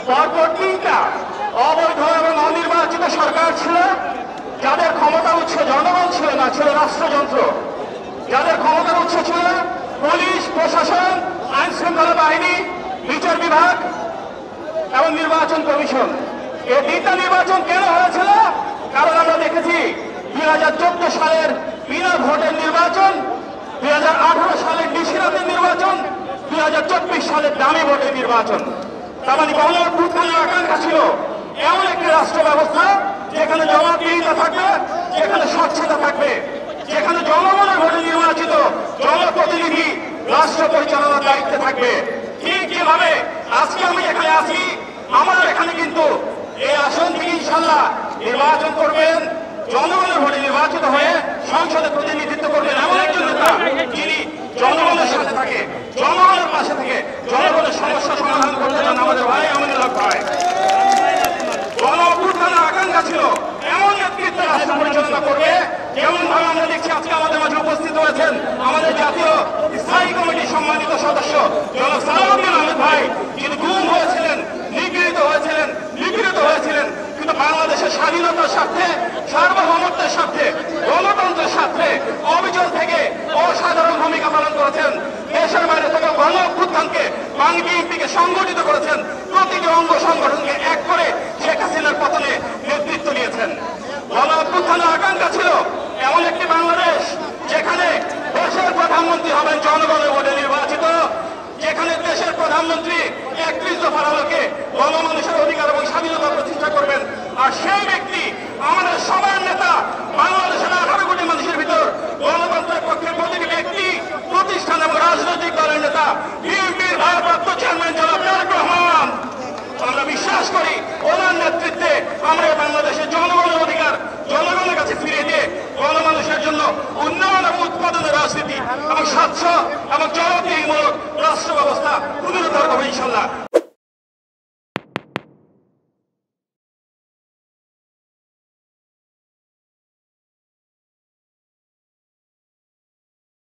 পরপর তিনটা অবৈধ এবং অনির্বাচিত সরকার ছিল, যাদের ক্ষমতার উৎস জনগণ ছিল না, ছিল রাষ্ট্রযন্ত্র। যাদের ক্ষমতার উৎস ছিল পুলিশ প্রশাসন, আইন শৃঙ্খলা বাহিনী, বিচার বিভাগ এবং নির্বাচন কমিশন। এই তিনটা নির্বাচন কেন হয়েছিল? কারণ আমরা দেখেছি 2014 সালের বিনা ভোটের নির্বাচন, 2018 সালের নিশিরাতের নির্বাচন, 2024 সালের দামি ভোটের নির্বাচন। তার মানে গণঅভ্যুত্থানের আকাঙ্ক্ষা ছিল এমন একটি রাষ্ট্র ব্যবস্থা যেখানে জবাবদিহিতা থাকবে, যেখানে স্বচ্ছতা থাকবে, যেখানে জনগণের ভোটে নির্বাচিত জনপ্রতিনিধি রাষ্ট্র পরিচালনার দায়িত্বে থাকবে। ঠিক যেভাবে আজকে আমি এখানে আছি, আমার এখানে কিন্তু এই আসন থেকে ইনশাল্লাহ নির্বাচন করবেন, জনগণের ভোটে নির্বাচিত হয়ে সংসদে প্রতিনিধিত্ব করবেন এমন একজন নেতা যিনি জনগণের সাথে থাকে, জনগণের পাশে থেকে জনগণের সমস্যা সমাধান করতে চান আমাদের ভাই আমিনুল হক ভাই। গণঅভ্যুত্থানের আকাঙ্ক্ষা ছিল এমন নেতৃত্ব রাষ্ট্র পরিচালনা করবে, যেমন ভাবে আমরা দেখছি আজকে আমাদের মাঝে উপস্থিত হয়েছেন আমাদের জাতীয় স্থায়ী কমিটির সম্মানিত সদস্য জনাব সালাউদ্দিন আহমেদ ভাই, যিনি গুম হয়েছিলেন, নিগৃহীত হয়েছিলেন, কিন্তু বাংলাদেশের স্বাধীনতার স্বার্থে, সার্বভৌমত্বের স্বার্থে, গণতন্ত্রের স্বার্থে অবিচল থেকে অসাধারণ ভূমিকা পালন করেছেন। দেশের বাইরে থেকে গণঅভ্যুত্থানকে বিএনপিকে সংগঠিত করেছেন, প্রতিটি অঙ্গ সংগঠনকে এক করে শেখ হাসিনার পতনে নেতৃত্ব নিয়েছেন। গণঅভ্যুত্থানের আকাঙ্ক্ষা ছিল এমন একটি বাংলাদেশ যেখানে দেশের প্রধানমন্ত্রী হবেন জনগণের ভোটে নির্বাচিত, যেখানে দেশের প্রধানমন্ত্রী 31 দফার আলোকে গণমানুষের অধিকার এবং স্বাধীনতা প্রতিষ্ঠা করবেন। আর সেই ব্যক্তি আমাদের সবার নেতা, বাংলাদেশের 18 কোটি মানুষের ভিতর গণতন্ত্রের পক্ষে প্রতিটি ব্যক্তি, প্রতিষ্ঠান এবং রাজনৈতিক দলের নেতা বিএনপির ভারপ্রাপ্ত চেয়ারম্যান জনাব তারেক রহমান। আমরা বিশ্বাস করি ওনার নেতৃত্বে আমরা বাংলাদেশের জনগণের অধিকার জনগণের কাছে ফিরিয়ে দিয়ে গণমানুষের জন্য উন্নয়ন এবং উৎপাদনের রাজনীতি এবং স্বচ্ছ এবং জবাবদিহিমূলক রাষ্ট্র ব্যবস্থা পুনরুদ্ধার করবো ইনশাল্লাহ।